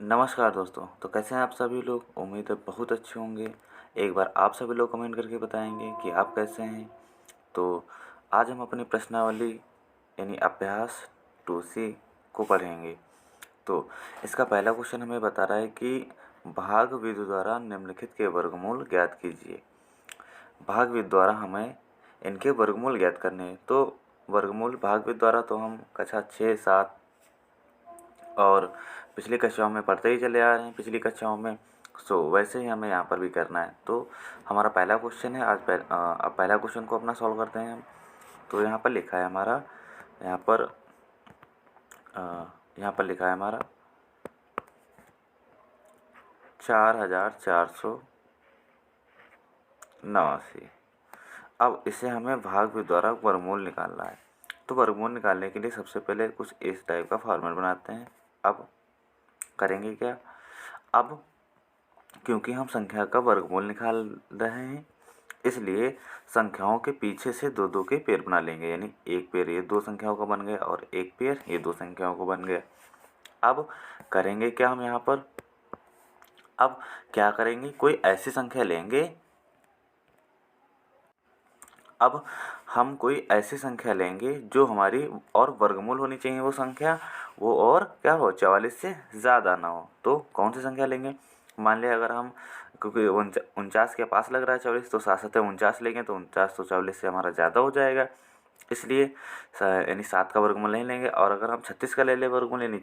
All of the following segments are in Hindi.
नमस्कार दोस्तों। तो कैसे हैं आप सभी लोग? उम्मीद है बहुत अच्छे होंगे। एक बार आप सभी लोग कमेंट करके बताएंगे कि आप कैसे हैं। तो आज हम अपनी प्रश्नावली यानी अभ्यास 2C को पढ़ेंगे। तो इसका पहला क्वेश्चन हमें बता रहा है कि भाग विधि द्वारा निम्नलिखित के वर्गमूल ज्ञात कीजिए। भाग विधि द्वारा हमें इनके वर्गमूल ज्ञात करने हैं। तो वर्गमूल भाग विधि द्वारा तो हम कक्षा 6, 7 और पिछली कक्षाओं में पढ़ते ही चले आ रहे हैं पिछली कक्षाओं में। वैसे ही हमें यहाँ पर भी करना है। तो हमारा पहला क्वेश्चन है आज अब पहला क्वेश्चन को अपना सॉल्व करते हैं हम। तो यहाँ पर लिखा है हमारा यहाँ पर अ, यहाँ पर लिखा है हमारा 4489। अब इसे हमें भाग विधि द्वारा वर्गमूल निकालना है। तो वर्गमूल निकालने के लिए सबसे पहले कुछ इस टाइप का फॉर्मूला बनाते हैं। अब करेंगे क्या? अब क्योंकि हम संख्या का वर्गमूल निकाल रहे हैं, इसलिए संख्याओं के पीछे से दो दो के पेयर बना लेंगे। यानी एक पेयर ये दो संख्याओं का बन गया और एक पेयर ये दो संख्याओं को बन गया। अब करेंगे क्या हम यहाँ पर? अब क्या करेंगे, कोई ऐसी संख्या लेंगे। अब हम कोई ऐसी संख्या लेंगे जो हमारी और वर्गमूल होनी चाहिए वो संख्या, वो और क्या हो, 44 से ज़्यादा ना हो। तो कौन सी संख्या लेंगे? मान लिया अगर हम, क्योंकि 49 के पास लग रहा है 44, तो 7 7 49 लेंगे तो 49 तो 44 से हमारा ज़्यादा हो जाएगा। इसलिए यानी 7 का वर्गमूल नहीं लेंगे। और अगर हम 36 का ले लें वर्गमूल, यानी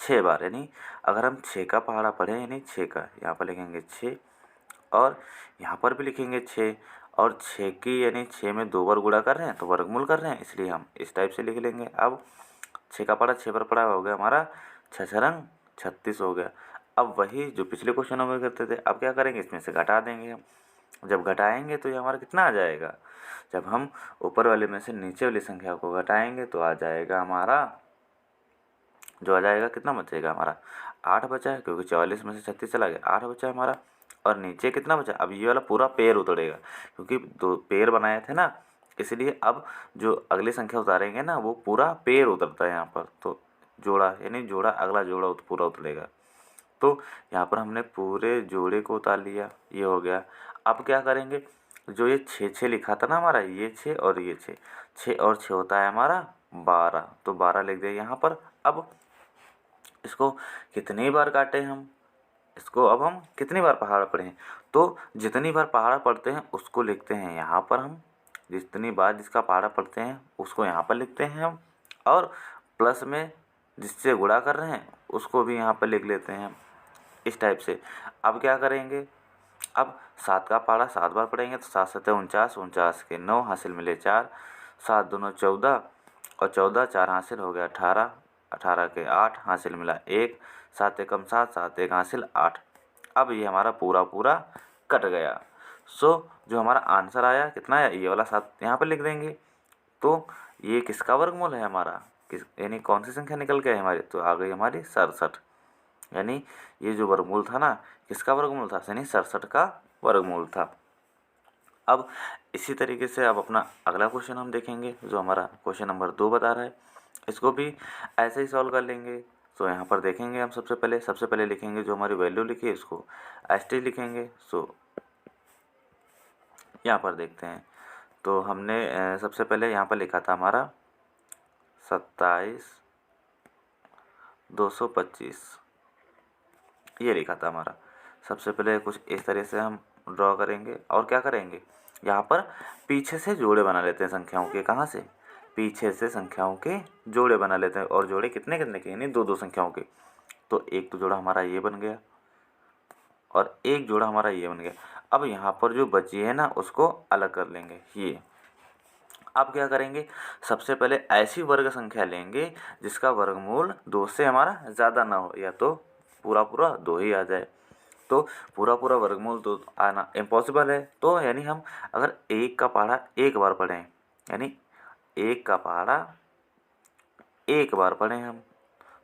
6 बार, यानी अगर हम 6 का पहाड़ा पढ़ें यानी 6 का यहाँ पर लिखेंगे 6 और यहाँ पर भी लिखेंगे 6। और 6 की यानी 6 में 2 बार गुणा कर रहे हैं तो वर्गमूल कर रहे हैं, इसलिए हम इस टाइप से लिख लेंगे। अब 6 का पढ़ा 6 पर पढ़ा हो गया हमारा 6 छरंग 36 हो गया। अब वही जो पिछले क्वेश्चनों में करते थे, अब क्या करेंगे, इसमें से घटा देंगे हम। जब घटाएंगे तो ये हमारा कितना आ जाएगा? जब हम ऊपर वाले में से नीचे वाली संख्या को घटाएंगे तो आ जाएगा हमारा, जो आ जाएगा कितना बचेगा हमारा, 8 बचा है, क्योंकि 44 में से 36 चला गया, 8 बचा है हमारा। और नीचे कितना बचा? अब ये वाला पूरा पेयर उतरेगा, क्योंकि दो पेयर बनाए थे ना, इसलिए अब जो अगली संख्या उतारेंगे ना वो पूरा पेयर उतरता है यहाँ पर। तो जोड़ा यानी जोड़ा, अगला जोड़ा पूरा उतरेगा। तो यहाँ पर हमने पूरे जोड़े को उतार लिया, ये हो गया। अब क्या करेंगे, जो ये 6 6 लिखा था ना हमारा, ये 6 और ये 6, 6 और 6 होता है हमारा 12। तो 12 लिख दिया यहाँ पर। अब इसको कितनी बार काटें हम, इसको अब हम कितनी बार पहाड़ा पढ़ें? तो जितनी बार पहाड़ा पढ़ते हैं उसको लिखते हैं यहाँ पर हम, जितनी बार जिसका पहाड़ा पढ़ते हैं उसको यहाँ पर लिखते हैं हम, और प्लस में जिससे गुणा कर रहे हैं उसको भी यहाँ पर लिख लेते हैं हम, इस टाइप से। अब क्या करेंगे, अब 7 का पहाड़ा 7 बार पढ़ेंगे तो 7 7 49, 49 के 9 हासिल मिले 4, 7 दूनो 14 और 14 4 हासिल हो गया 18, 18 के 8 हासिल मिला 1, 7 एकम 7, 7 एक हासिल 8। अब ये हमारा पूरा पूरा कट गया। जो हमारा आंसर आया कितना आया, ये वाला 7 यहाँ पर लिख देंगे। तो ये किसका वर्गमूल है हमारा, किस यानी कौन सी संख्या निकल के आई हमारी? तो आ गई हमारी 67। यानी ये जो वर्गमूल था ना, किसका वर्गमूल था? यानी 67 का वर्गमूल था। अब इसी तरीके से अब अपना अगला क्वेश्चन हम देखेंगे, जो हमारा क्वेश्चन नंबर 2 बता रहा है। इसको भी ऐसे ही सॉल्व कर लेंगे। तो यहाँ पर देखेंगे हम सबसे पहले लिखेंगे जो हमारी वैल्यू लिखी है इसको ST लिखेंगे। यहाँ पर देखते हैं। तो हमने सबसे पहले यहाँ पर लिखा था हमारा 27,225, ये लिखा था हमारा। सबसे पहले कुछ इस तरह से हम ड्रॉ करेंगे और क्या करेंगे, यहाँ पर पीछे से जोड़े बना लेते हैं संख्याओं के। कहाँ से? पीछे से संख्याओं के जोड़े बना लेते हैं। और जोड़े कितने कितने के, यानी दो दो संख्याओं के। तो एक तो जोड़ा हमारा ये बन गया और एक जोड़ा हमारा ये बन गया। अब यहाँ पर जो बची है ना उसको अलग कर लेंगे ये। अब क्या करेंगे, सबसे पहले ऐसी वर्ग संख्या लेंगे जिसका वर्गमूल 2 से हमारा ज़्यादा ना हो, या तो पूरा पूरा 2 ही आ जाए। तो पूरा पूरा वर्गमूल 2 आना इम्पॉसिबल है। तो यानी हम अगर 1 का पहाड़ा एक बार पढ़ें, यानी 1 का पहाड़ा एक बार पढ़ें हम,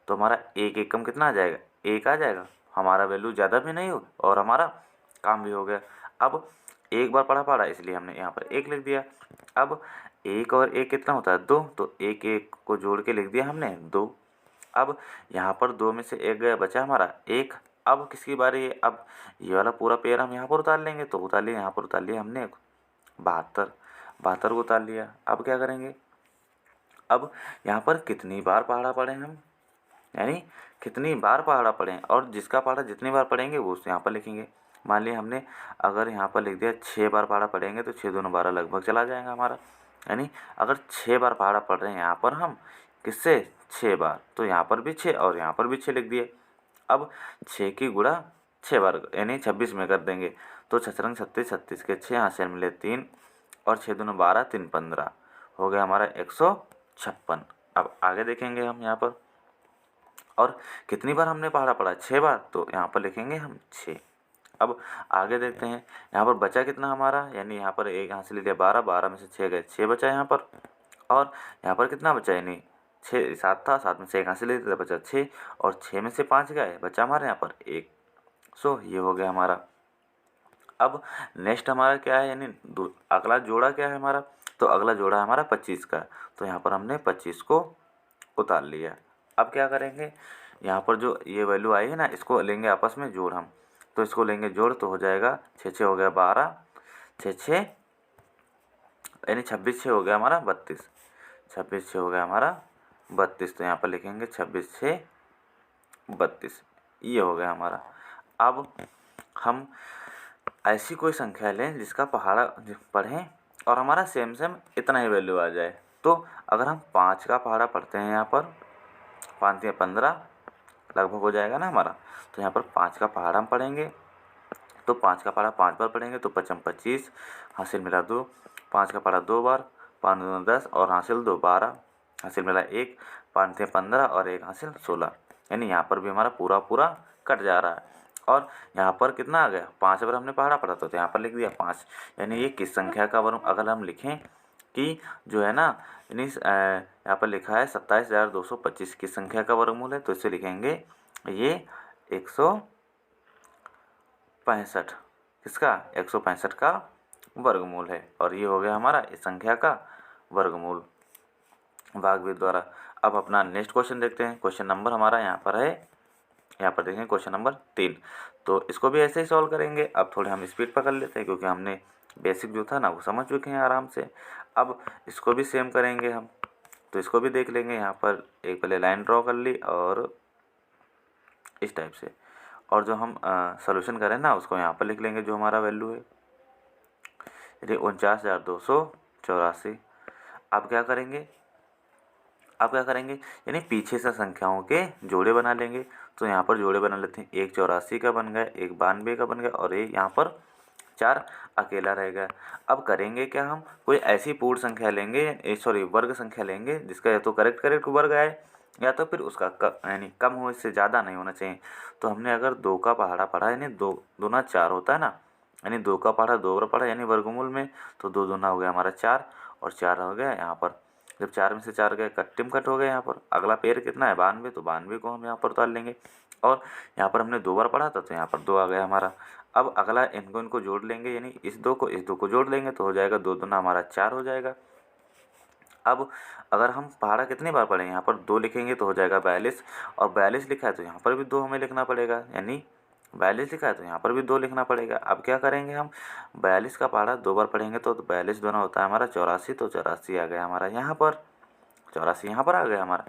तो हमारा एक एकम कितना आ जाएगा, 1 आ जाएगा। हमारा वैल्यू ज़्यादा भी नहीं हो और हमारा काम भी हो गया। अब एक बार पढ़ा इसलिए हमने यहाँ पर 1 लिख दिया। अब 1 और 1 कितना होता है, 2, तो 1 1 को जोड़ के लिख दिया हमने 2। अब यहाँ पर 2 में से 1 गया, बचा हमारा 1। अब किसकी बारी है? अब ये वाला पूरा पेड़ हम यहाँ पर उतार लेंगे, तो उतार लिया, यहाँ पर उतार लिया हमने 72, 72 को उतार लिया। अब क्या करेंगे? अब यहाँ पर कितनी बार पहाड़ा पढ़े हम, यानी कितनी बार पहाड़ा पढ़ें, और जिसका पहाड़ा जितनी बार पढ़ेंगे वो यहाँ पर लिखेंगे। मान लिया हमने अगर यहाँ पर लिख दिया 6 बार पहाड़ा पढ़ेंगे तो 6 दूनी 12 लगभग चला जाएगा हमारा। यानी अगर 6 बार पहाड़ा पढ़ रहे हैं यहाँ पर हम, किससे? 6 बार, तो यहाँ पर भी 6 और यहाँ पर भी 6 लिख दिए। अब 6 की गुणा 6 बार यानी 26 में कर देंगे, तो 6 रंग 36, 36 के 6 यहाँ से मिले 3 और 6 दूनी 12, 3 15 हो गया हमारा 156। अब आगे देखेंगे हम यहाँ पर, और कितनी बार हमने पहाड़ा पढ़ा? 6 बार, तो यहाँ पर लिखेंगे हम 6। अब आगे देखते हैं यहाँ पर बचा कितना हमारा, यानी यहाँ पर एक यहाँ से ले लिया 12, 12 में से 6 गए, 6 बचा यहाँ पर। और यहाँ पर कितना बचा, यानी 6 7 था, 7 में से 1 यहाँ से ले लिया, बचा 6 और 6 में से 5 गए, बचा हमारे यहाँ पर 1। सो ये हो गया हमारा। अब नेक्स्ट हमारा क्या है, यानी अगला जोड़ा क्या है हमारा? तो अगला जोड़ा है हमारा 25 का, तो यहाँ पर हमने 25 को उतार लिया। अब क्या करेंगे? यहाँ पर जो ये वैल्यू आई है ना, इसको लेंगे आपस में जोड़ हम, तो इसको लेंगे जोड़, तो हो जाएगा 6 6 हो गया 12, 6 6 यानी 26 6 हो गया हमारा 32, 26 6 हो गया हमारा 32, तो यहाँ पर लिखेंगे 26 6 32, ये हो गया हमारा। अब हम ऐसी कोई संख्या लें जिसका पहाड़ा पढ़ें और हमारा सेम सेम इतना ही वैल्यू आ जाए। तो अगर हम 5 का पहाड़ा पढ़ते हैं यहाँ पर, 5 या 15 लगभग हो जाएगा ना हमारा, तो यहाँ पर 5 का पहाड़ा हम पढ़ेंगे, तो 5 का पहाड़ा 5 बार पढ़ेंगे तो 5 25, हासिल मिला 2, 5 का पहाड़ा 2 बार, 5 दूनी 10 और हासिल 2 12, हासिल मिला 1, 5 15 और 1 हासिल 16, यानी यहाँ पर भी हमारा पूरा पूरा कट जा रहा है। और यहाँ पर कितना आ गया? 5 बार हमने पहाड़ा पढ़ा था, तो यहाँ पर लिख दिया 5, यानी ये किस संख्या का वर्ग? अगर हम लिखें कि जो है ना, यानी यहाँ पर लिखा है 27,225 की संख्या का वर्गमूल है, तो इसे लिखेंगे ये 165, किसका? 165 का वर्गमूल है, और ये हो गया हमारा इस संख्या का वर्गमूल भागविद द्वारा। अब अपना नेक्स्ट क्वेश्चन देखते हैं। क्वेश्चन नंबर हमारा यहाँ पर है, यहाँ पर देखें क्वेश्चन नंबर 3, तो इसको भी ऐसे ही सॉल्व करेंगे। अब थोड़े हम स्पीड पकड़ लेते हैं क्योंकि हमने बेसिक जो था ना वो समझ चुके हैं आराम से। अब इसको भी सेम करेंगे हम, तो इसको भी देख लेंगे। यहाँ पर एक पहले लाइन ड्रॉ कर ली और इस टाइप से, और जो हम सॉल्यूशन करें ना उसको यहाँ पर लिख लेंगे जो हमारा वैल्यू है, यदि 49,284। अब क्या करेंगे? अब क्या करेंगे, यानी पीछे से संख्याओं के जोड़े बना लेंगे। तो यहाँ पर जोड़े बना लेते हैं, एक 84 का बन गया, एक 92 का बन गया और एक यहाँ पर 4 अकेला रह गया। अब करेंगे क्या, हम कोई ऐसी पूर्ण संख्या लेंगे, सॉरी वर्ग संख्या लेंगे जिसका या तो करेक्ट करेक्ट वर्ग आए या तो फिर उसका यानी कम हो, इससे ज़्यादा नहीं होना चाहिए। तो हमने अगर 2 का पहाड़ा पढ़ा, यानी 2 दूना 4 होता है ना, यानी 2 का पहाड़ा 2 बार पढ़ा यानी वर्गमूल में, तो 2 दूना हो गया हमारा 4 और 4 हो गया यहाँ पर। जब 4 में से 4 गए कट्टिम कट हो गए यहाँ पर। अगला पेड़ कितना है? 92, तो 92 को हम यहाँ पर उतार लेंगे, और यहाँ पर हमने 2 बार पढ़ा था तो यहाँ पर 2 आ गया हमारा। अब अगला इनको जोड़ लेंगे, यानी इस 2 को जोड़ लेंगे तो हो जाएगा 2 दूना हमारा 4 हो जाएगा। अब अगर हम पहाड़ा कितनी बार पढ़ें, यहाँ पर 2 लिखेंगे तो हो जाएगा 42, और 42 लिखा है तो यहाँ पर भी 2 हमें लिखना पड़ेगा, यानी 42 लिखा है तो यहाँ पर भी 2 लिखना पड़ेगा। अब क्या करेंगे, हम 42 का पहाड़ा 2 बार पढ़ेंगे तो 42 दोनों होता है हमारा 84, तो 84 आ गया हमारा यहाँ पर, 84 यहाँ पर आ गया हमारा।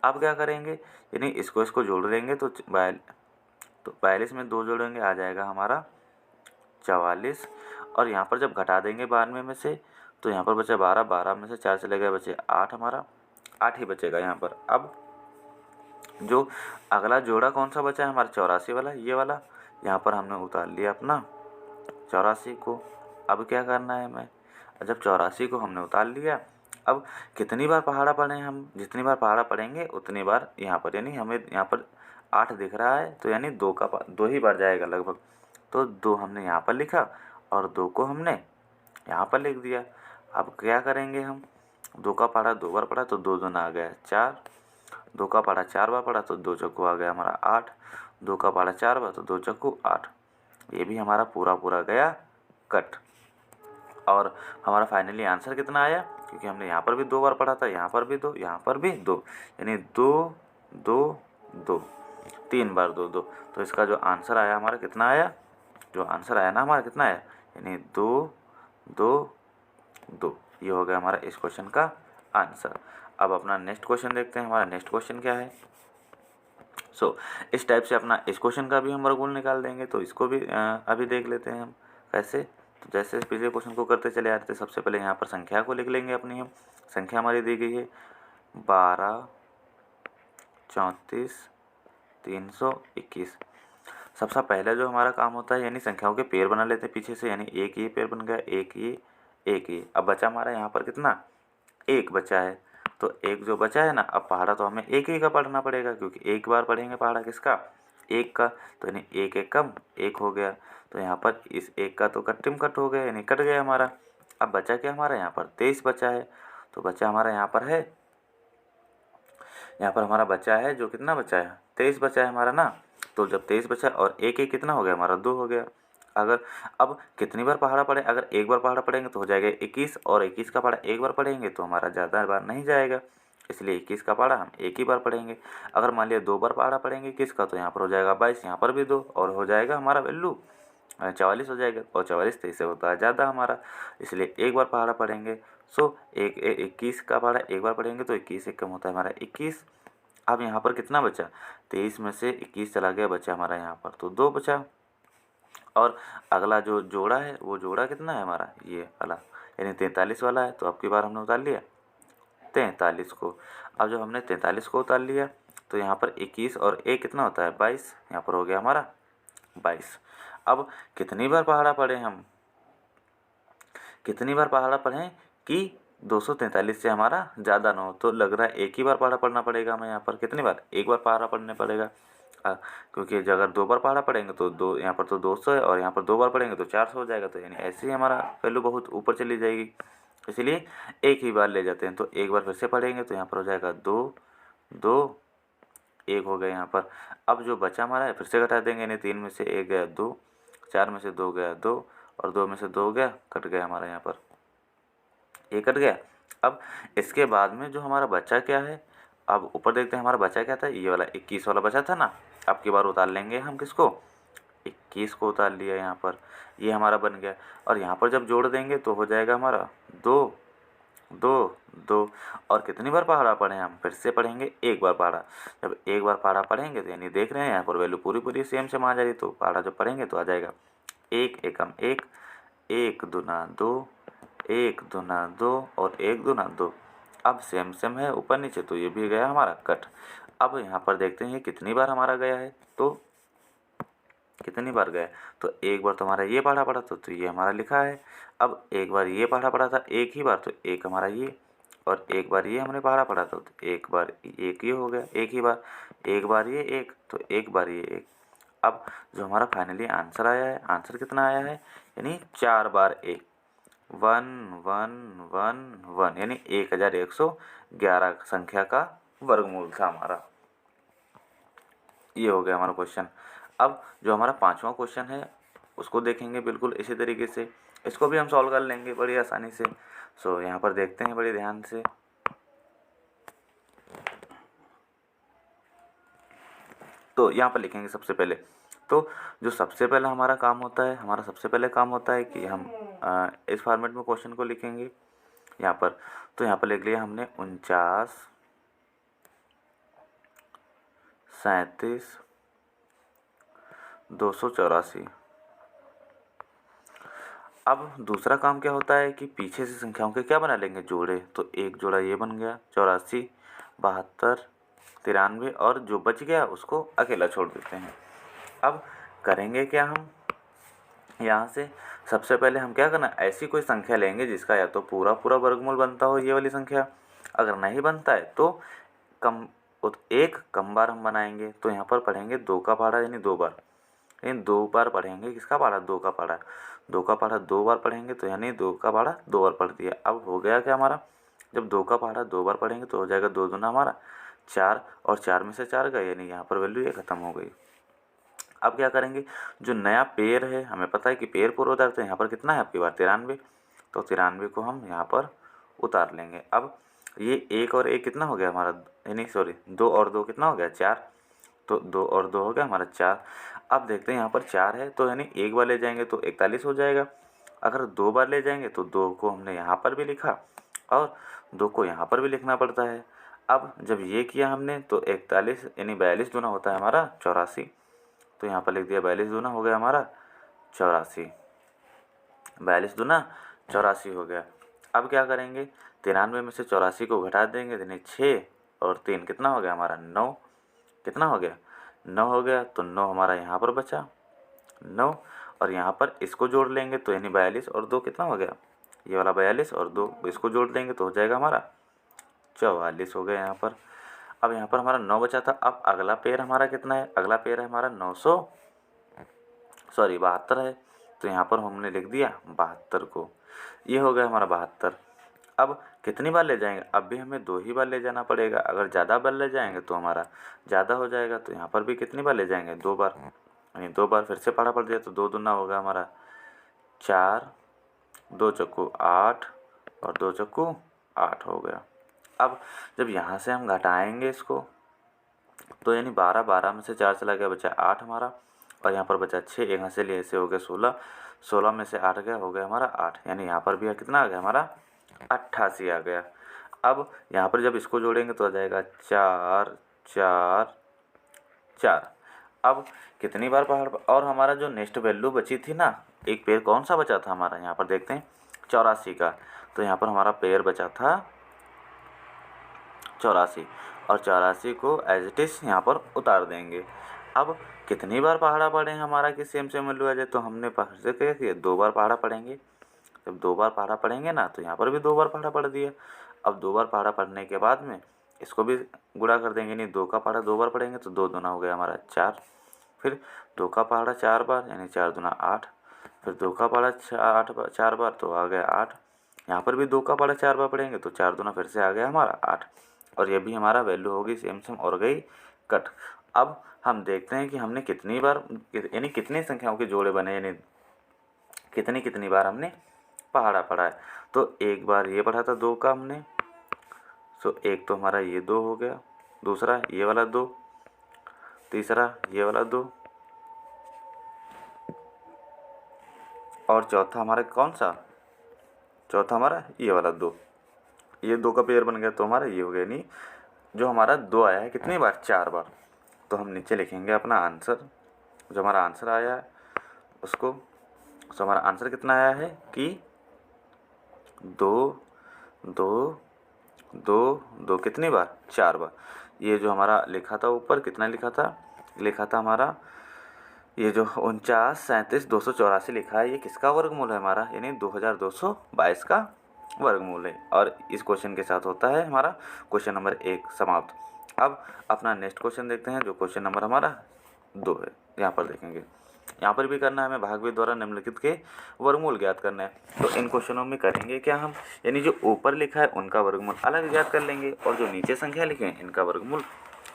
अब क्या करेंगे, यानी इसको जोड़ लेंगे तो 42 में 2 जोड़ेंगे आ जाएगा हमारा 44, और यहाँ पर जब घटा देंगे 92 में से तो यहाँ पर बचा 12, 12 में से 4 चले गए, बचे 8, हमारा 8 ही बचेगा यहाँ पर। अब जो अगला जोड़ा कौन सा बचा है हमारा? 84 वाला, ये वाला। यहाँ पर हमने उतार लिया अपना 84 को। अब क्या करना है हमें, जब 84 को हमने उतार लिया, अब कितनी बार पहाड़ा पढ़ें हम? जितनी बार पहाड़ा पढ़ेंगे उतनी बार यहाँ पर, यानी हमें यहाँ पर 8 दिख रहा है तो यानी 2 ही बार जाएगा लगभग, तो 2 हमने यहाँ पर लिखा और 2 को हमने यहाँ पर लिख दिया। अब क्या करेंगे हम, 2 का पहाड़ा 2 बार पढ़ा तो 2 दूना आ गया 4, 2 का पहाड़ा 4 बार पढ़ा तो 2 चक्कू आ गया हमारा 8, 2 का पहाड़ा 4 बार तो 2 चक्कू 8, ये भी हमारा पूरा गया कट। और हमारा फाइनली आंसर कितना आया, क्योंकि हमने यहाँ पर भी 2 बार पढ़ा था, यहाँ पर भी 2, यहाँ पर भी 2, यानी 2 दो, दो, 3 बार 2 2। तो इसका जो आंसर आया हमारा कितना आया, जो आंसर आया ना हमारा कितना आया, यानी 2 2 2। ये हो गया हमारा इस क्वेश्चन का आंसर। अब अपना नेक्स्ट क्वेश्चन देखते हैं, हमारा नेक्स्ट क्वेश्चन क्या है। इस टाइप से अपना इस क्वेश्चन का भी हम वर्गमूल निकाल देंगे। तो इसको भी अभी देख लेते हैं हम कैसे। तो जैसे पिछले क्वेश्चन को करते चले आ रहे थे, सबसे पहले यहाँ पर संख्या को लिख लेंगे अपनी हम। संख्या हमारी दी गई है 12 34 321। सबसे पहले जो हमारा काम होता है यानी संख्याओं के पेड़ बना लेते हैं पीछे से, यानी एक ये पेड़ बन गया, एक ये, एक ये। अब बचा हमारा यहाँ पर कितना, एक बचा है। तो एक जो बचा है ना, अब पहाड़ा तो हमें एक ही का पढ़ना पड़ेगा, क्योंकि एक बार पढ़ेंगे पहाड़ा किसका, एक का। तो यानी एक एक कम एक हो गया। तो यहाँ पर इस एक का तो कट्टिम कट हो गया, यानी कट गया हमारा। अब बचा क्या हमारा यहाँ पर 23 बचा है। तो बचा हमारा यहाँ पर है, यहाँ पर हमारा बचा है जो कितना बचा है 23 बचा है हमारा ना। तो जब 23 बचा और एक एक कितना हो गया हमारा 2 हो गया। अगर अब कितनी बार पहाड़ा पड़े, अगर एक बार पहाड़ा पढ़ेंगे तो हो जाएगा 21, और 21 का पहाड़ा एक बार पढ़ेंगे तो हमारा ज़्यादा बार नहीं जाएगा, इसलिए 21 का पहाड़ा हम एक ही बार पढ़ेंगे। अगर मान लिया 2 बार पहाड़ा पढ़ेंगे 21 का, तो यहाँ पर हो जाएगा 22, यहाँ पर भी 2, और हो जाएगा हमारा वैल्यू 44 हो जाएगा। और 44 23 से होता है ज़्यादा हमारा, इसलिए एक बार पहाड़ा पढ़ेंगे। 21 का पहाड़ा एक बार पढ़ेंगे तो 21 एक कम होता है हमारा 21। अब यहाँ पर कितना बचा, 23 में से 21 चला गया, बचा हमारा यहाँ पर तो 2 बचा। और अगला जो जोड़ा है वो जोड़ा कितना है हमारा, ये वाला यानी 43 वाला है। तो अब की बार हमने उतार लिया 43 को। अब जब हमने 43 को उतार लिया तो यहाँ पर 21 और 1 कितना होता है 22, यहाँ पर हो गया हमारा 22। अब कितनी बार पहाड़ा पढ़े हम, कितनी बार पहाड़ा पढ़ें कि 243 से हमारा ज़्यादा ना हो। तो लग रहा है एक ही बार पहाड़ा पढ़ना पड़ेगा हमें यहाँ पर, कितनी बार, एक बार पहाड़ा पढ़ने पड़ेगा। क्योंकि अगर 2 बार पहाड़ा पढ़ेंगे तो दो, यहाँ पर तो 200 है, और यहाँ पर 2 बार पढ़ेंगे तो 400 हो जाएगा। तो यानी ऐसे ही हमारा वैल्यू बहुत ऊपर चली जाएगी, इसलिए एक ही बार ले जाते हैं। तो एक बार फिर से पढ़ेंगे तो यहाँ पर हो जाएगा 2 2 1 हो गया यहाँ पर। अब जो बचा हमारा है फिर से घटा देंगे, यानी 3 में से 1 गया 2, 4 में से 2 गया 2, और 2 में से 2 गया, कट गया हमारा यहाँ पर, ये कट गया। अब इसके बाद में जो हमारा बचा क्या है, अब ऊपर देखते हैं हमारा बचा क्या था, ये वाला 21 वाला बचा था ना। अब की बार उतार लेंगे हम किसको, 21 को उतार लिया यहाँ पर, ये हमारा बन गया। और यहाँ पर जब जोड़ देंगे तो हो जाएगा हमारा 2 2 2। और कितनी बार पहाड़ा पढ़े हम, फिर से पढ़ेंगे एक बार पहाड़ा। जब एक बार पहाड़ा पढ़ेंगे तो यानी देख रहे हैं यहाँ पर वैल्यू पूरी पूरी सेम सेम आ जा रही। तो पहाड़ा जब पढ़ेंगे तो आ जाएगा 1 एकम 1, 1 दूना 2, 1 दूना 2, और 1 दूना 2। अब सेम सेम है ऊपर नीचे, तो ये भी गया हमारा कट। अब यहाँ पर देखते हैं कितनी बार हमारा गया है, तो कितनी बार गया, तो एक बार तो हमारा ये पढ़ा पड़ा था, तो ये हमारा लिखा है। अब एक बार ये पढ़ा पड़ा था एक ही बार, तो एक हमारा ये, और एक बार ये हमने पढ़ा पड़ा था, तो एक बार एक ये हो गया एक ही बार, एक बार ये एक, तो एक बार ये एक। अब जो हमारा फाइनली आंसर आया है, आंसर कितना आया है, यानी 4 बार 1, 1 1 1 1, यानी 1111 संख्या का वर्गमूल था हमारा। ये हो गया हमारा क्वेश्चन। अब जो हमारा 5वां क्वेश्चन है उसको देखेंगे बिल्कुल इसी तरीके से, इसको भी हम सॉल्व कर लेंगे बड़ी आसानी से। यहाँ पर देखते हैं बड़े ध्यान से। तो यहाँ पर लिखेंगे सबसे पहले, तो जो सबसे पहला हमारा काम होता है, हमारा सबसे पहले काम होता है कि हम इस फॉर्मेट में क्वेश्चन को लिखेंगे यहाँ पर। तो यहाँ पर लिख लिया हमने 49 37 284। अब दूसरा काम क्या होता है कि पीछे से संख्याओं के क्या बना लेंगे, जोड़े। तो एक जोड़ा ये बन गया 84 72 93, और जो बच गया उसको अकेला छोड़ देते हैं। अब करेंगे क्या हम, यहाँ से सबसे पहले हम क्या करना, ऐसी कोई संख्या लेंगे जिसका या तो पूरा पूरा वर्गमूल बनता हो, ये वाली संख्या। अगर नहीं बनता है तो एक कम बार हम बनाएंगे। तो यहाँ पर पढ़ेंगे 2 का पहाड़ा, यानी 2 बार, यानी 2 बार पढ़ेंगे किसका पहाड़ा, 2 का पहाड़ा। 2 का पहाड़ा 2 बार पढ़ेंगे, तो यानी 2 का पहाड़ा 2 बार पढ़ दिया। अब हो गया क्या हमारा, जब 2 का पहाड़ा 2 बार पढ़ेंगे तो हो जाएगा 2 दूना हमारा 4, और 4 में से 4 गए, यानी यहाँ पर वैल्यू ये खत्म हो गई। अब क्या करेंगे, जो नया पेड़ है, हमें पता है कि पेड़ पूर्व उतारते हैं, यहाँ पर कितना है आपकी बार 93, तो 93 को हम यहाँ पर उतार लेंगे। अब ये एक और एक कितना हो गया हमारा, नहीं सॉरी, दो और दो कितना हो गया, चार। तो दो और दो हो गया हमारा चार। अब देखते हैं यहाँ पर चार है तो यानी एक बार ले जाएंगे तो 41 हो जाएगा। अगर दो बार ले जाएंगे तो दो को हमने यहाँ पर भी लिखा और दो को यहाँ पर भी लिखना पड़ता है। अब जब ये किया हमने तो 41 यानी 42 दूना होता है हमारा 84। तो यहाँ पर लिख दिया 42 दूना हो गया हमारा 84। 42 दूना 84 हो गया। अब क्या करेंगे, 93 में से 84 को घटा देंगे, यानी 6 और 3 कितना हो गया हमारा 9। कितना हो गया 9 हो गया। तो 9 हमारा यहाँ पर बचा 9, और यहाँ पर इसको जोड़ लेंगे तो यानी 42 और 2 कितना हो गया, ये वाला 42 और 2 इसको जोड़ देंगे तो हो जाएगा हमारा 44 हो गया यहाँ पर। अब यहाँ पर हमारा 9 बचा था। अब अगला पेयर हमारा कितना है, अगला पेयर है हमारा 72 है। तो यहाँ पर हमने लिख दिया 72 को, ये हो गया हमारा 72। अब कितनी बार ले जाएंगे, अब भी हमें दो ही बार ले जाना पड़ेगा। अगर ज़्यादा बार ले जाएंगे तो हमारा ज़्यादा हो जाएगा। तो यहाँ पर भी कितनी बार ले जाएंगे, दो बार, यानी दो बार फिर से पढ़ा पड़ दिया। तो दो दूना होगा हमारा 4, 2 चक्कू 8 और 2 चक्कू 8 हो गया। अब जब यहाँ से हम घटाएंगे इसको तो यानी 12, 12 में से 4 चला गया, बचा 8 हमारा, और यहाँ पर बचा 6, यहाँ से लिए ऐसे हो गया 16, 16 में से 8 गया, हो गया हमारा 8, यानी यहाँ पर भी कितना आ गया हमारा 88 आ गया। अब यहाँ पर जब इसको जोड़ेंगे तो आ जाएगा 4, 4, 4। अब कितनी बार पहाड़ और हमारा जो नेक्स्ट वैल्यू बची थी ना, एक पेयर कौन सा बचा था हमारा, यहाँ पर देखते हैं 84 का। तो यहाँ पर हमारा पेयर बचा था 84, और 84 को एज इट इज़ यहाँ पर उतार देंगे। अब कितनी बार पहाड़ा पढ़े हमारा कि सेम सेम वैल्यू आ जाए, तो हमने से क्या किया, दो बार पहाड़ा पढ़ेंगे। जब दो बार पहाड़ा पढ़ेंगे ना तो यहाँ पर भी दो बार पहाड़ा पढ़ दिया। अब दो बार पहाड़ा पढ़ने के बाद में इसको भी गुणा कर देंगे, नहीं दो का पहाड़ा दो बार पढ़ेंगे तो दो दूना हो गया हमारा 4, फिर दो का पहाड़ा 4 बार यानी 4 दूना 8, फिर दो का पहाड़ा 4 बार तो आ गया 8। यहाँ पर भी दो का पहाड़ा 4 बार पढ़ेंगे तो 4 दूना फिर से आ गया हमारा 8, और ये भी हमारा वैल्यू होगी सेम सेम और गई कट। अब हम देखते हैं कि हमने कितनी बार यानी कितनी संख्याओं के जोड़े बने, यानी कितनी कितनी बार हमने पहाड़ा पढ़ा है। तो एक बार ये पढ़ा था दो का हमने, तो एक तो हमारा ये दो हो गया, दूसरा ये वाला दो, तीसरा ये वाला दो, और चौथा हमारा कौन सा, चौथा हमारा ये वाला दो। ये दो का पेयर बन गया तो हमारा ये हो गया, नहीं जो हमारा दो आया है कितनी बार, 4 बार। तो हम नीचे लिखेंगे अपना आंसर, जो हमारा आंसर आया है उसको। तो हमारा आंसर कितना आया है कि 2, 2, 2, 2 कितनी बार, 4 बार। ये जो हमारा लिखा था ऊपर कितना लिखा था हमारा, ये जो 49, 37, 284 लिखा है, ये किसका वर्गमूल है हमारा, यानी 2222 का वर्गमूल है। और इस क्वेश्चन के साथ होता है हमारा क्वेश्चन नंबर 1 समाप्त। अब अपना नेक्स्ट क्वेश्चन देखते हैं, जो क्वेश्चन नंबर हमारा 2 है। यहाँ पर देखेंगे, यहाँ पर भी करना है हमें भागफल द्वारा निम्नलिखित के वर्गमूल ज्ञात करना है। तो इन क्वेश्चनों में करेंगे क्या हम, यानी जो ऊपर लिखा है उनका वर्गमूल अलग ज्ञात कर लेंगे, और जो नीचे संख्या लिखे हैं इनका वर्गमूल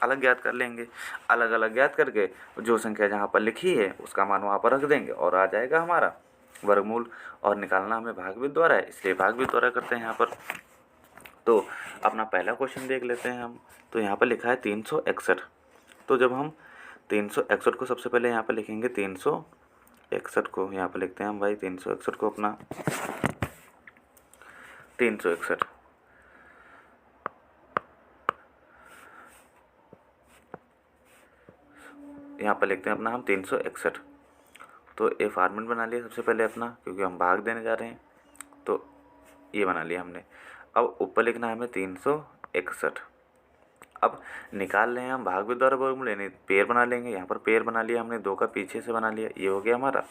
अलग ज्ञात कर लेंगे। अलग अलग ज्ञात करके जो संख्या जहाँ पर लिखी है उसका मान वहाँ पर रख देंगे और आ जाएगा हमारा वर्गमूल। और निकालना हमें भागफल द्वारा है, इसलिए भागफल द्वारा करते हैं यहाँ पर। तो अपना पहला क्वेश्चन देख लेते हैं हम। तो यहाँ पर लिखा है 361। तो जब हम 361 को सबसे पहले यहाँ पर लिखेंगे, 361 को यहाँ पर लिखते हैं हम भाई, 361 को अपना 361 यहाँ पर लिखते हैं अपना हम 361। तो ये फॉर्मेट बना लिया सबसे पहले अपना, क्योंकि हम भाग देने जा रहे हैं तो ये बना लिया हमने। अब ऊपर लिखना है हमें 361। अब निकाल लें हम भाग द्वारा वर्गमूल, यानी पेयर बना लेंगे। यहाँ पर पेयर बना लिया हमने, दो का पीछे से बना लिया, ये हो गया हमारा।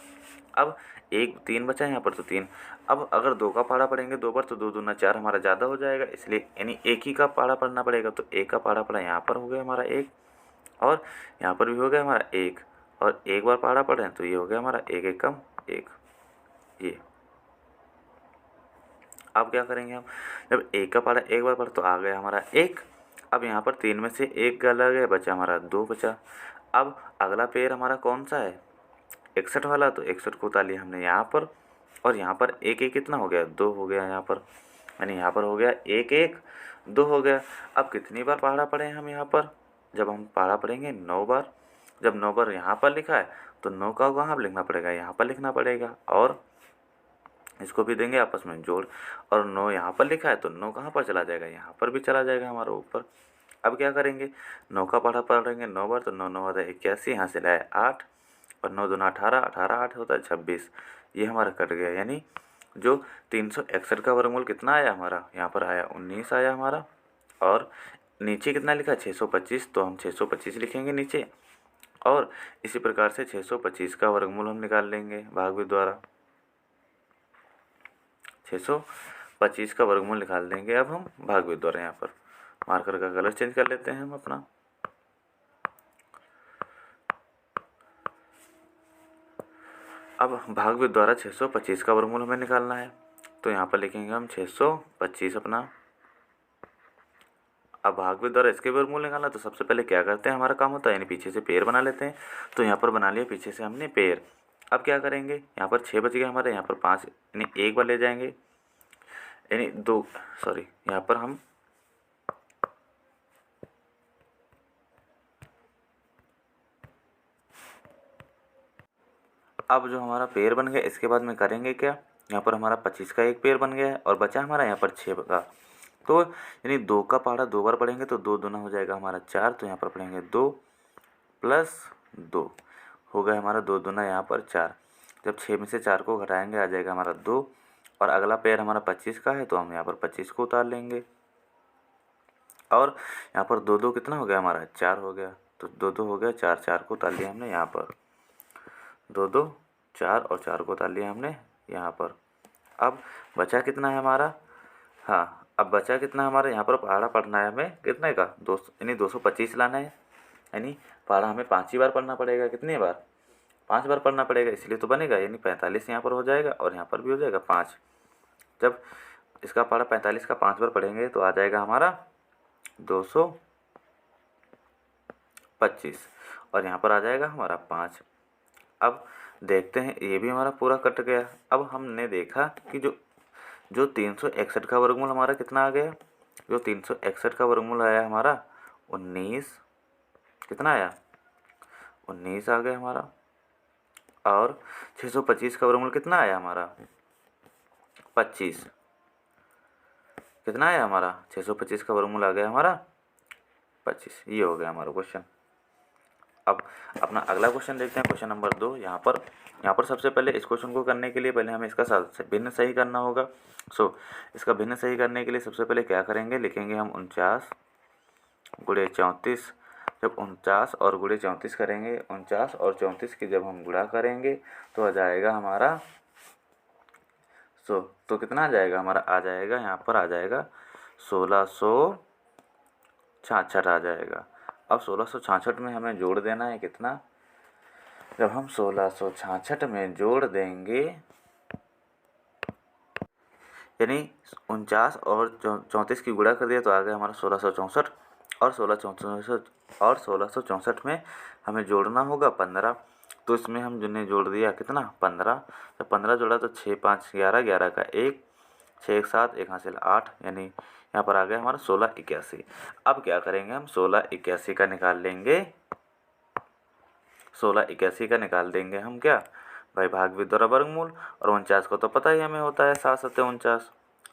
अब एक 3 बचा है यहाँ पर तो 3। अब अगर दो का पहाड़ा पढ़ेंगे दो बार तो दो दूना 4 हमारा ज़्यादा हो जाएगा, इसलिए यानी एक ही का पहाड़ा पढ़ना पड़ेगा। तो एक का पहाड़ा पढ़ा यहाँ पर हो गया हमारा 1, और यहाँ पर भी हो गया हमारा 1, और एक बार पहाड़ा पढ़ें तो ये हो गया हमारा 1 1 कम 1। ये अब क्या करेंगे हम, जब एक का पहाड़ा एक बार पढ़ तो आ गया हमारा 1। अब यहाँ पर 3 में से 1 गला गया, बचा हमारा 2 बचा। अब अगला पेयर हमारा कौन सा है, 61 वाला। तो 61 को उतार लिया हमने यहाँ पर, और यहाँ पर एक एक कितना हो गया, 2 हो गया यहाँ पर। यानी यहाँ पर हो गया 1 1 2 हो गया। अब कितनी बार पहाड़ा पढ़े हैं हम यहाँ पर, जब हम पहाड़ा पढ़ेंगे 9 बार। जब 9 बार यहाँ पर लिखा है तो 9 का कहाँ लिखना पड़ेगा, यहाँ पर लिखना पड़ेगा। और इसको भी देंगे आपस में जोड़, और 9 यहाँ पर लिखा है तो 9 कहाँ पर चला जाएगा, यहाँ पर भी चला जाएगा हमारा ऊपर। अब क्या करेंगे, 9 का पढ़ा पढ़ेंगे 9 बार तो 9 9 होता है 81, यहाँ से लाए 8 और 9 दूना 18, 18 8 होता है 26। ये हमारा कट गया, यानी जो 361 का वर्गमूल कितना आया हमारा, यहाँ पर आया 19 आया हमारा। और नीचे कितना लिखा 625, तो हम 625 लिखेंगे नीचे। और इसी प्रकार से 625 का वर्गमूल हम निकाल लेंगे भागविद द्वारा। 625 का वर्गमूल निकाल देंगे अब हम भागविद द्वारा। यहाँ पर मार्कर का कलर चेंज कर लेते हैं हम अपना। अब भागविद द्वारा 625 का वर्गमूल हमें निकालना है, तो यहाँ पर लिखेंगे हम 625 अपना। अब भागविद द्वारा इसके वर्गमूल निकालना, तो सबसे पहले क्या करते हैं, हमारा काम होता है यानी पीछे से पेड़ बना लेते हैं। तो यहाँ पर बना लिया पीछे से हमने पेड़। अब क्या करेंगे, यहाँ पर 6 बच गए हमारे, यहाँ पर 5 यानी एक बार ले जाएंगे, यानी 2 सॉरी यहाँ पर हम अब जो हमारा पेड़ बन गया इसके बाद में करेंगे क्या, यहाँ पर हमारा 25 का एक पेड़ बन गया है और बचा हमारा यहाँ पर 6 का। तो यानी 2 का पहाड़ा 2 बार पढ़ेंगे तो 2 दूना हो जाएगा हमारा 4, तो यहाँ पर पढ़ेंगे 2 प्लस 2 हो गया हमारा 2 दूना यहाँ पर 4। जब 6 में से 4 को घटाएंगे आ जाएगा हमारा 2, और अगला पेड़ हमारा 25 का है तो हम यहाँ पर 25 को उतार लेंगे। और यहाँ पर 2 2 कितना हो गया हमारा 4 हो गया, तो 2 2 हो गया 4 4 को उतार लिया हमने यहाँ पर, 2 2 4 और 4 को उतार लिया हमने यहाँ पर। अब बचा कितना है हमारा, हाँ अब बचा कितना हमारा, यहाँ पर पहाड़ा पढ़ना है हमें कितने का, 2 यानी 225 लाना है। यानी पहाड़ा हमें 5 ही बार पढ़ना पड़ेगा, कितनी बार 5 बार पढ़ना पड़ेगा, इसलिए तो बनेगा। यानी 45 यहाँ पर हो जाएगा और यहाँ पर भी हो जाएगा 5। जब इसका पहाड़ा 45 का 5 बार पढ़ेंगे तो आ जाएगा हमारा 225, और यहाँ पर आ जाएगा हमारा 5। अब देखते हैं ये भी हमारा पूरा कट गया। अब हमने देखा कि जो 361 का वर्गमूल हमारा कितना आ गया, जो 361 का वर्गमूल आया हमारा 19, कितना आया 19 आ गया हमारा। और 625 का वर्गमूल कितना आया हमारा 25, कितना आया हमारा 625 का वर्गमूल आ गया हमारा 25। ये हो गया हमारा क्वेश्चन। अब अपना अगला क्वेश्चन देखते हैं, क्वेश्चन नंबर 2। यहाँ पर सबसे पहले इस क्वेश्चन को करने के लिए पहले हमें इसका भिन्न सही करना होगा। इसका भिन्न सही करने के लिए सबसे पहले क्या करेंगे, लिखेंगे हम 49 गुणे 34। जब 49 और गुणे 34 करेंगे, 49 और 34 की जब हम गुणा करेंगे तो आ जाएगा हमारा तो कितना आ जाएगा हमारा, आ जाएगा यहाँ पर आ जाएगा 1666 आ जाएगा। अब 1666 में हमें जोड़ देना है कितना, जब हम 1666 में जोड़ देंगे यानी 49 और 34 की गुणा कर दिया तो आ गया हमारा 1664, और 1664 में हमें जोड़ना होगा 15। तो इसमें हम जिन्हें जोड़ दिया कितना 15, जब 15 जोड़ा तो 6 5 11, 11 का 1, 6 1 7, 1 हासिल 8, यानी यहाँ पर आ गया हमारा 1681। अब क्या करेंगे हम 1681 का निकाल लेंगे, 1681 का निकाल देंगे हम क्या भाई भागविद द्वारा वर्गमूल, और 49 को तो पता ही हमें होता है 7 7 49।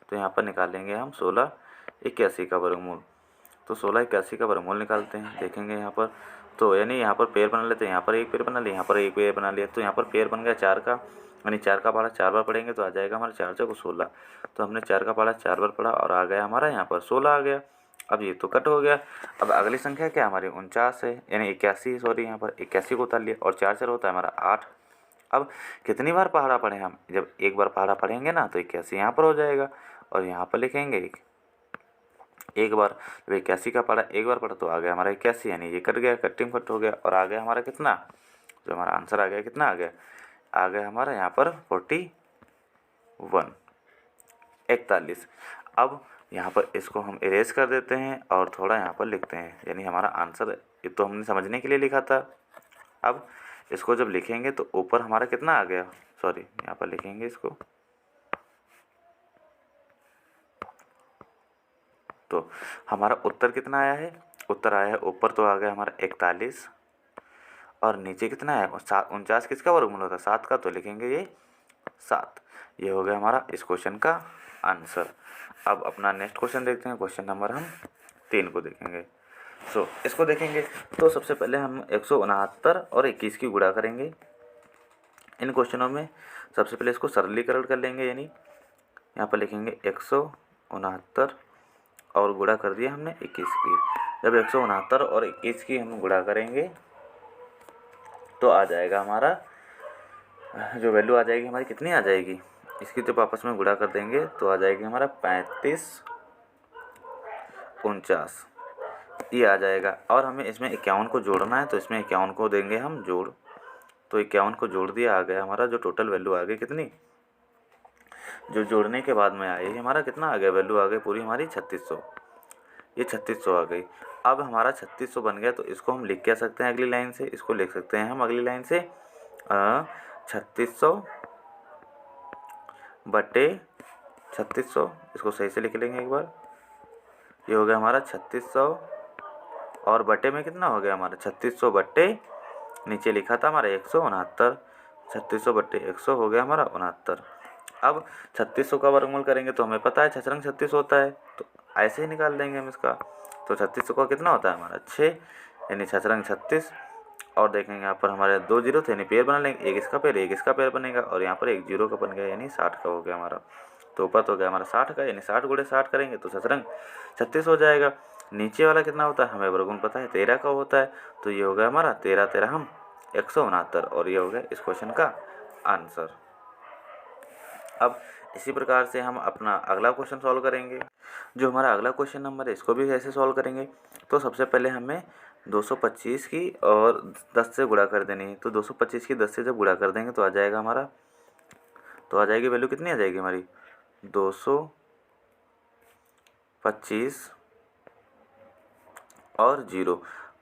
तो यहाँ पर निकालेंगे हम 1681 का वर्गमूल। तो 1681 का वर्गमूल निकालते हैं, देखेंगे यहाँ पर तो यानी यहाँ पर पेड़ बना लेते हैं, यहाँ पर एक पेड़ बना लिया, यहाँ पर एक पेड़ बना लिया। तो यहाँ पर पेड़ बन गया 4 का, यानी 4 का पढ़ा 4 बार पढ़ेंगे तो आ जाएगा हमारा 4 4 को 16। तो हमने 4 का पढ़ा 4 बार पढ़ा और आ गया हमारा यहाँ पर 16 आ गया। अब ये तो कट हो गया। अब अगली संख्या क्या हमारी 49 है, यानी 81 सॉरी यहाँ पर 81 को उतार लिया, और 4 4 होता है हमारा 8। अब कितनी बार पहाड़ा पढ़े हम, जब एक बार पहाड़ा पढ़ेंगे ना तो 81 यहाँ पर हो जाएगा, और यहाँ पर लिखेंगे एक बार। जब 81 का पढ़ा एक बार पढ़ा तो आ गया हमारा 81, यानी ये कट गया, कट्टिंग कट हो गया, और आ गया हमारा कितना, जो हमारा आंसर आ गया कितना आ गया हमारा यहाँ पर 41। अब यहाँ पर इसको हम इरेज कर देते हैं और थोड़ा यहाँ पर लिखते हैं, यानी हमारा आंसर ये तो हमने समझने के लिए लिखा था। अब इसको जब लिखेंगे तो ऊपर हमारा कितना आ गया, सॉरी यहाँ पर लिखेंगे इसको, तो हमारा उत्तर कितना आया है, उत्तर आया है ऊपर तो आ गया हमारा 41 और नीचे कितना है 49 किसका वर्गमूल होता है 7 का, तो लिखेंगे ये 7। ये हो गया हमारा इस क्वेश्चन का आंसर। अब अपना नेक्स्ट क्वेश्चन देखते हैं, क्वेश्चन नंबर हम 3 को देखेंगे। इसको देखेंगे तो सबसे पहले हम 169 और 21 की गुणा करेंगे। इन क्वेश्चनों में सबसे पहले इसको सरलीकरण कर लेंगे, यानी यहाँ पर लिखेंगे 169 और गुणा कर दिया हमने 21 की। जब 169 और 21 की हम गुणा करेंगे तो आ जाएगा हमारा जो वैल्यू आ जाएगी हमारी कितनी आ जाएगी, इसकी जब आपस में गुणा कर देंगे तो आ जाएगी हमारा 3549 ये आ जाएगा। और हमें इसमें 51 को जोड़ना है, तो इसमें 51 को देंगे हम जोड़, तो 51 को जोड़ दिया, आ गया हमारा जो टोटल वैल्यू आ गई कितनी, जो जोड़ने के बाद में आई हमारा कितना आ गया वैल्यू आ गई पूरी हमारी 3600, ये 3600 आ गई। अब हमारा 3600 बन गया, तो इसको हम लिख क्या सकते हैं अगली लाइन से, इसको लिख सकते हैं हम अगली लाइन से 3600 बटे 3600, इसको सही से लिख लेंगे एक बार। ये हो गया हमारा 3600 और बटे में कितना हो गया हमारा 3600 बटे नीचे लिखा था हमारा 169, 3600 बटे 100 हो गया हमारा 69। अब 3600 का वर्गमूल करेंगे तो हमें पता है 6 रंग 36 होता है, तो ऐसे ही निकाल देंगे हम इसका। तो 3600 का कितना होता है हमारा 6, यानी 6 रंग 36। और देखेंगे यहाँ पर हमारे 2 जीरो थे, यानी पेयर बना लेंगे, एक इसका पेयर एक इसका पेयर बनेगा, और यहाँ पर एक जीरो का बन गया, यानी 60 का हो गया हमारा। तो ऊपर तो हो गया हमारा 60 का, यानी 60 गुणे 60 करेंगे तो 6 रंग 36 हो जाएगा। नीचे वाला कितना होता है हमें वर्गमूल पता है 13 का होता है, तो ये हो गया हमारा 13 13 हम 169, और ये हो गया इस क्वेश्चन का आंसर। अब इसी प्रकार से हम अपना अगला क्वेश्चन सॉल्व करेंगे। जो हमारा अगला क्वेश्चन नंबर है इसको भी ऐसे सॉल्व करेंगे। तो सबसे पहले हमें 225 की और 10 से गुणा कर देनी है। तो 225 की 10 से जब गुणा कर देंगे तो आ जाएगा हमारा, तो आ जाएगी वैल्यू कितनी आ जाएगी हमारी 225 और 0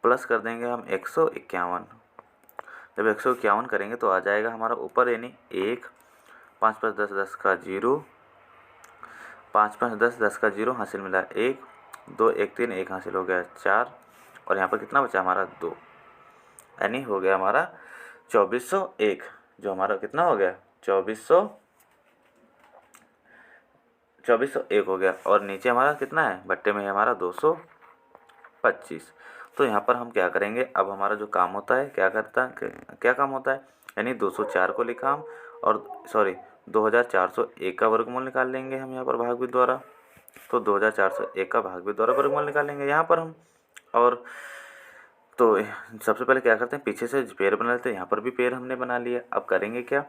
प्लस कर देंगे हम 151। जब 151 करेंगे तो आ जाएगा हमारा ऊपर, यानी 1 5 5 10 10 का 0, 5 5 10 10 का 0 हासिल मिला 1 2 1 3 1 हासिल हो गया 4, और यहाँ पर कितना बचा हमारा 2, यानी हो गया हमारा 2401। जो हमारा कितना हो गया 2401 हो गया। और नीचे हमारा कितना है बट्टे में है हमारा 225। तो यहाँ पर हम क्या करेंगे, अब हमारा जो काम होता है क्या काम होता है, यानी 204 को लिखा हम, और 2401 का वर्गमूल निकाल लेंगे हम यहाँ पर भाग द्वारा। तो 2401 का भाग द्वारा वर्गमूल निकालेंगे यहाँ पर हम। और तो सबसे पहले क्या करते हैं, पीछे से पेड़ बना लेते हैं, यहाँ पर भी पेड़ हमने बना लिया। अब करेंगे क्या,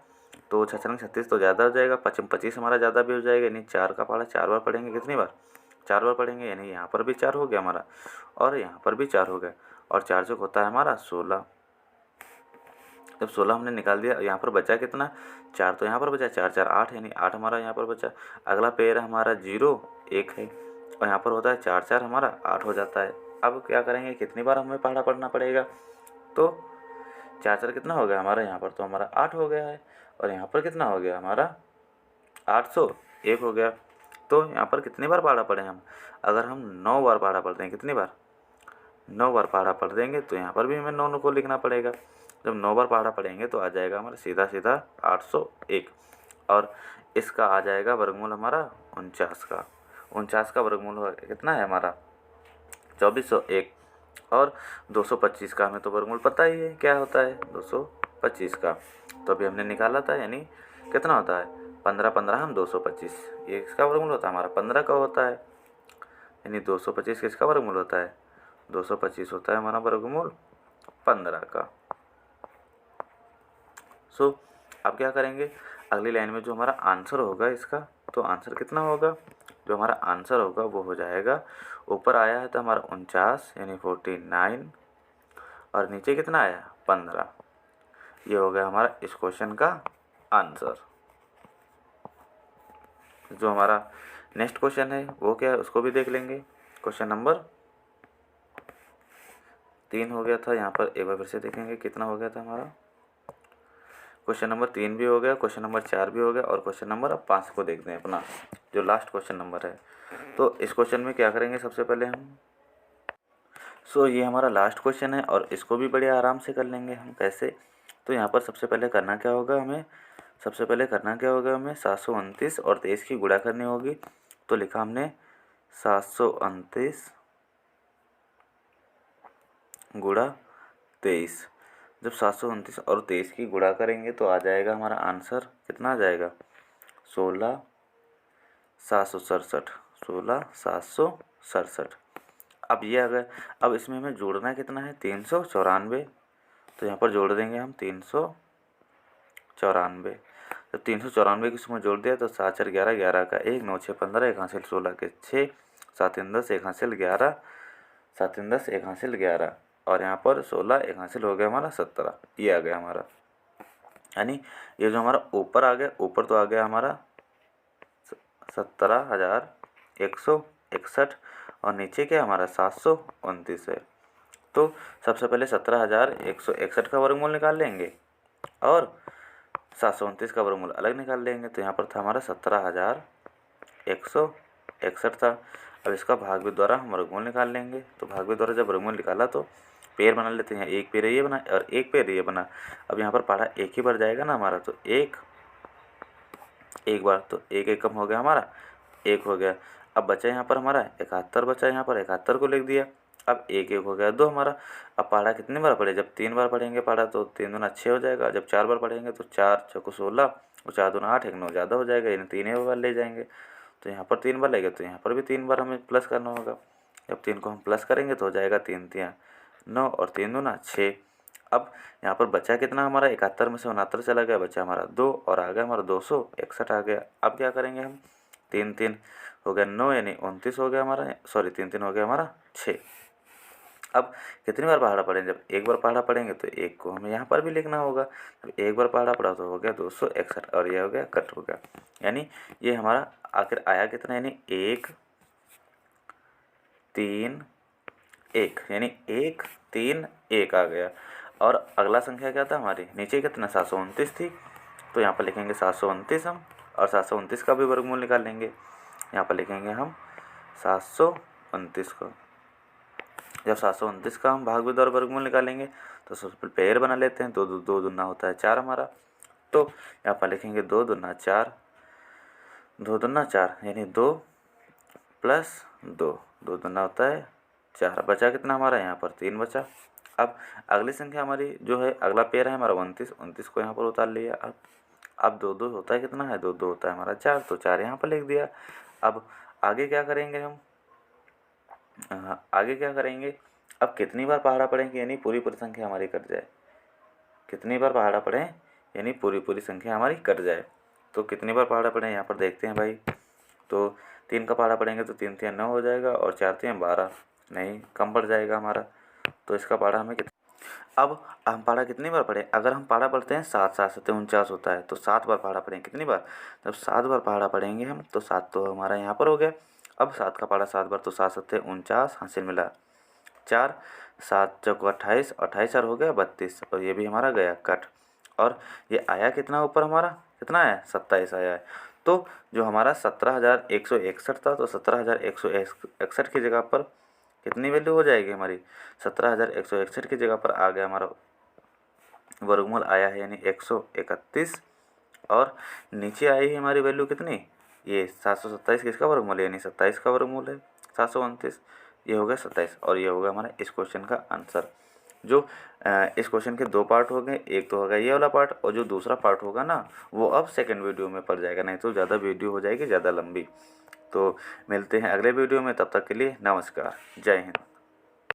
तो 6 रंग 36 तो ज़्यादा हो जाएगा, 25 हमारा ज़्यादा भी हो जाएगा, यानी 4 का पहाड़ा 4 बार पढ़ेंगे, कितनी बार 4 बार पढ़ेंगे, यानी यहाँ पर भी 4 हो गया हमारा, और यहाँ पर भी 4 हो गया, और 4 जो होता है हमारा 16। जब 16 हमने निकाल दिया, यहाँ पर बचा कितना 4, तो यहाँ पर बचा 4 4 8, यानी 8 हमारा यहाँ पर बचा। अगला पेड़ हमारा 0 1 है, और यहाँ पर होता है 4 4 हमारा 8 हो जाता है। अब क्या करेंगे, कितनी बार हमें पहाड़ा पढ़ना पड़ेगा, तो 4 4 कितना हो गया हमारा, यहाँ पर तो हमारा 8 हो गया है, और यहाँ पर कितना हो गया हमारा 801 हो गया। तो यहाँ पर कितनी बार पहाड़ा पढ़े हम, अगर हम 9 बार पहाड़ा पढ़ते हैं, कितनी बार 9 बार पहाड़ा पढ़ देंगे, तो यहाँ पर भी हमें 9 को लिखना पड़ेगा। जब 9 बार पहाड़ा पढ़ेंगे तो आ जाएगा हमारा सीधा सीधा 801, और इसका आ जाएगा वर्गमूल हमारा 49 का। 49 का वर्गमूल कितना है हमारा 2401, और 225 का हमें तो वर्गमूल पता ही है क्या होता है 225 का, तो अभी हमने निकाला था, यानी कितना होता है 15 15 हम 225, ये इसका वर्गमूल होता है हमारा 15 का होता है, यानी 225 किसका वर्गमूल होता है 225 होता है हमारा वर्गमूल 15 का। अब क्या करेंगे, अगली लाइन में जो हमारा आंसर होगा इसका, तो आंसर कितना होगा, जो हमारा आंसर होगा वो हो जाएगा, ऊपर आया है तो हमारा 49 यानी 49, और नीचे कितना आया 15। ये हो गया हमारा इस क्वेश्चन का आंसर। जो हमारा नेक्स्ट क्वेश्चन है वो क्या है उसको भी देख लेंगे। क्वेश्चन नंबर 3 हो गया था, यहाँ पर एक बार फिर से देखेंगे कितना हो गया था हमारा क्वेश्चन नंबर 3 भी हो गया, क्वेश्चन नंबर 4 भी हो गया और क्वेश्चन नंबर अब 5 को देखते हैं अपना, जो लास्ट क्वेश्चन नंबर है। तो इस क्वेश्चन में क्या करेंगे सबसे पहले हम, ये हमारा लास्ट क्वेश्चन है और इसको भी बड़े आराम से कर लेंगे हम। कैसे? तो यहाँ पर सबसे पहले करना क्या होगा हमें, 729 और 23 की गुणा करनी होगी। तो लिखा हमने 729 गुणा 23। जब 729 और 23 की गुणा करेंगे तो आ जाएगा हमारा आंसर, कितना आ जाएगा, 16,767। अब ये अगर, अब इसमें हमें जोड़ना कितना है, 394। तो यहाँ पर जोड़ देंगे हम 394। जब 394 की इसमें जोड़ दिया तो 7 4 11, 11 का 1, 9 6 15, 1 हासिल 16 के 6, 7 3 10, 1 हासिल 11, 7 3 10, 1 हासिल 11 और यहाँ पर 16, 1 हासिल हो गया हमारा 17। ये आ गया हमारा, यानी ये जो हमारा ऊपर आ गया, ऊपर तो आ गया हमारा 17,161 और नीचे क्या हमारा 729 है। तो सबसे पहले 17,161 का वर्गमूल निकाल लेंगे और 729 का वर्गमूल अलग निकाल लेंगे। तो यहाँ पर था हमारा 17,161 था। अब इसका भाग द्वारा हम वर्गमूल निकाल लेंगे। तो भाग द्वारा जब वर्गमूल निकाला तो पेड़ बना लेते हैं, एक पेड़ ये बना और एक पेड़ ये बना। अब यहाँ पर पहाड़ा एक ही बार जाएगा ना हमारा, तो एक बार, तो एक कम हो गया हमारा, एक हो गया। अब बचा यहाँ पर हमारा 71 बचा, यहाँ पर 71 को लिख दिया। अब एक हो गया 2 हमारा। अब पहाड़ा कितनी बार पढ़े, जब 3 बार पढ़ेंगे पहाड़ा तो 3 दूना 6 हो जाएगा। जब 4 बार पढ़ेंगे तो 4 6 16 और 4 दूना 8, 1 9 ज़्यादा हो जाएगा, यानी 3 बार ले जाएंगे। तो यहाँ पर 3 बार लगेगा तो यहाँ पर भी 3 बार हमें प्लस करना होगा। जब 3 को हम प्लस करेंगे तो हो जाएगा 3 3 9 और 3 दूना 6। अब यहाँ पर बचा कितना हमारा, 71 में से 69 चला गया, बचा हमारा 2 और आ गया हमारा 261 आ गया। अब क्या करेंगे हम, 3 3 हो गया 9 यानी 29 हो गया हमारा, सॉरी 3 3 हो गया हमारा 6। अब कितनी बार पहाड़ा पढ़ेंगे, जब एक बार पहाड़ा पढ़ेंगे तो एक को हमें यहाँ पर भी लिखना होगा। जब एक बार पहाड़ा पढ़ा तो हो गया 261 और ये हो गया कट हो गया। यानी ये हमारा आखिर आया कितना, यानी 1 3 1, यानी 1 3 1 आ गया। और अगला संख्या क्या था हमारी, नीचे कितना 729 थी, तो यहाँ पर लिखेंगे 729 हम, और 729 का भी वर्गमूल निकाल लेंगे। यहाँ पर लिखेंगे हम 729 को। जब 729 का हम भाग द्वारा वर्गमूल निकालेंगे तो सबसे पेड़ बना लेते हैं। 2 2 दूना होता है 4 हमारा। तो यहाँ पर लिखेंगे 2 दूना 4, 2 दूना 4 यानी 2 प्लस 2, 2 दूना होता है 4। बचा कितना हमारा, यहाँ पर 3 बचा। अब अगली संख्या हमारी जो है, अगला पेड़ है हमारा 29 को यहाँ पर उतार लिया। अब 2 2 होता है कितना है, 2 2 होता है हमारा 4, तो 4 यहाँ पर लिख दिया। अब आगे क्या करेंगे हम, आगे क्या करेंगे, अब कितनी बार पहाड़ा पढ़ेंगे यानी पूरी संख्या हमारी कट जाए। कितनी बार पहाड़ा पढ़ें यानी पूरी संख्या हमारी कट जाए। तो कितनी बार पहाड़ा पढ़ें यहाँ पर देखते हैं भाई। तो 3 का पहाड़ा पढ़ेंगे तो 3 3 9 हो जाएगा और 4 3 12, नहीं कम पड़ जाएगा हमारा। तो इसका पहाड़ा हमें अब हम पहाड़ा कितनी बार पढ़ें, अगर हम पहाड़ा पढ़ते हैं 7 7 7 49 होता है, तो 7 बार पहाड़ा पढ़ें। कितनी बार, जब 7 बार पहाड़ा पढ़ेंगे हम तो 7 तो हमारा यहाँ पर हो गया। अब 7 का पहाड़ा 7 बार तो 7 7 49 हासिल मिला 4, 7 चौको 28, 28 और हो गया 32 और ये भी हमारा गया कट। और ये आया कितना ऊपर हमारा, कितना आया 27 आया है। तो जो हमारा 17,161 था, तो 17,161 की जगह पर कितनी वैल्यू हो जाएगी हमारी, 17,161 की जगह पर आ गया हमारा वर्गमूल आया है यानी 131। और नीचे आई है हमारी वैल्यू कितनी, ये 727 किसका वर्गमूल है, यानी 27 का वर्गमूल है 729। ये हो गया 27 और ये होगा हमारा इस क्वेश्चन का आंसर। जो इस क्वेश्चन के 2 पार्ट हो गए, एक तो होगा ये वाला पार्ट और जो दूसरा पार्ट होगा ना वो अब सेकंड वीडियो में पड़ जाएगा, नहीं तो ज़्यादा वीडियो हो जाएगी ज़्यादा लंबी। तो मिलते हैं अगले वीडियो में, तब तक के लिए नमस्कार, जय हिंद।